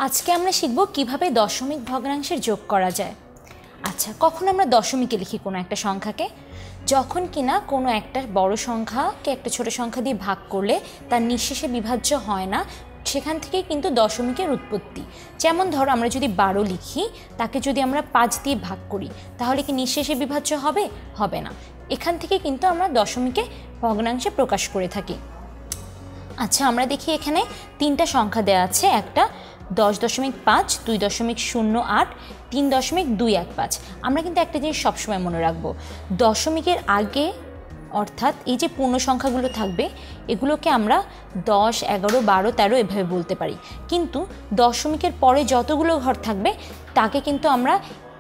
আজকে আমরা শিখব কিভাবে দশমিক ভগ্নাংশের যোগ করা যায়। আচ্ছা, কখন আমরা দশমিকে লিখি কোনো একটা সংখ্যাকে? যখন কিনা কোনো একটা বড় সংখ্যাকে একটা ছোট সংখ্যা দিয়ে ভাগ করলে তার নিঃশেষে বিভাজ্য হয় না, সেখান থেকেই কিন্তু দশমিকের উৎপত্তি। যেমন ধরো, আমরা যদি 12 লিখি, তাকে যদি আমরা 5 দিয়ে ভাগ করি, তাহলে কি নিঃশেষে বিভাজ্য হবে? হবে না। এখান থেকে কিন্তু আমরা দশমিকে ভগ্নাংশে প্রকাশ করে থাকি। আচ্ছা, আমরা দেখি এখানে তিনটা সংখ্যা দেওয়া আছে, একটা 10.5, 2.08, 3.215। আমরা কিন্তু একটা জিনিস সবসময় মনে রাখবো, দশমিকের আগে অর্থাৎ এই যে পূর্ণ সংখ্যাগুলো থাকবে, এগুলোকে আমরা 10, 11, 12, 13 এভাবে বলতে পারি। কিন্তু দশমিকের পরে যতগুলো ঘর থাকবে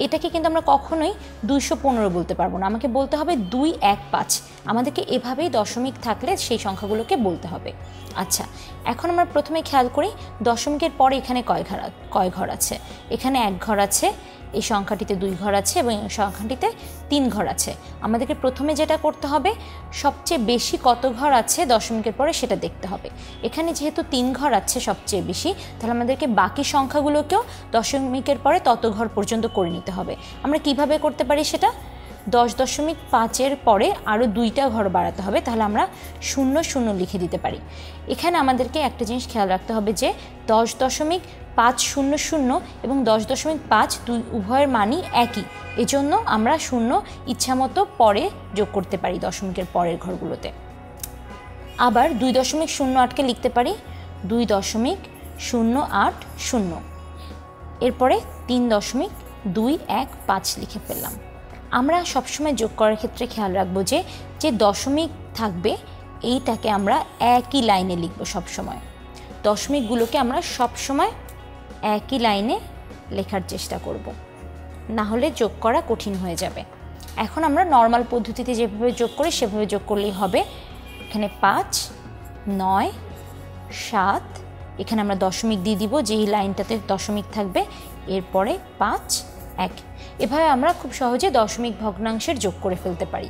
এটাকে কিন্তু আমরা কখনোই 215 বলতে পারবো না, আমাকে বলতে হবে 215। আমাদেরকে এভাবেই দশমিক থাকলে সেই সংখ্যাগুলোকে বলতে হবে। আচ্ছা, এখন আমরা প্রথমে খেয়াল করি দশমিকের পরে এখানে কয় ঘর আছে। এখানে 1 ঘর আছে, এই সংখ্যাটিতে 2 ঘর আছে এবং এই সংখ্যাটিতে 3 ঘর আছে। আমাদেরকে প্রথমে যেটা করতে হবে, সবচেয়ে বেশি কত ঘর আছে দশমিকের পরে সেটা দেখতে হবে। এখানে যেহেতু 3 ঘর আছে সবচেয়ে বেশি, তাহলে আমাদেরকে বাকি সংখ্যাগুলোকেও দশমিকের পরে তত ঘর পর্যন্ত করে নিতে হবে। আমরা কিভাবে করতে পারি সেটা? 10.5-এর পরে আরও 2টা ঘর বাড়াতে হবে, তাহলে আমরা 00 লিখে দিতে পারি। এখানে আমাদেরকে একটা জিনিস খেয়াল রাখতে হবে যে 10.500 এবং 10.5 উভয়ের মানই একই, এজন্য আমরা 0 ইচ্ছামতো পরে যোগ করতে পারি দশমিকের পরের ঘরগুলোতে। আবার 2.08কে লিখতে পারি 2.080, এরপরে 3.215 লিখে ফেললাম। আমরা সবসময় যোগ করার ক্ষেত্রে খেয়াল রাখবো যে যে দশমিক থাকবে এইটাকে আমরা একই লাইনে লিখব সবসময়। দশমিকগুলোকে আমরা সবসময় একই লাইনে লেখার চেষ্টা করব, না হলে যোগ করা কঠিন হয়ে যাবে। এখন আমরা নর্মাল পদ্ধতিতে যেভাবে যোগ করি সেভাবে যোগ করলেই হবে। এখানে 5, 9, 7, এখানে আমরা দশমিক দিয়ে দিব, যেই লাইনটাতে দশমিক থাকবে, এরপরে 5, 1। এভাবে আমরা খুব সহজে দশমিক ভগ্নাংশের যোগ করে ফেলতে পারি।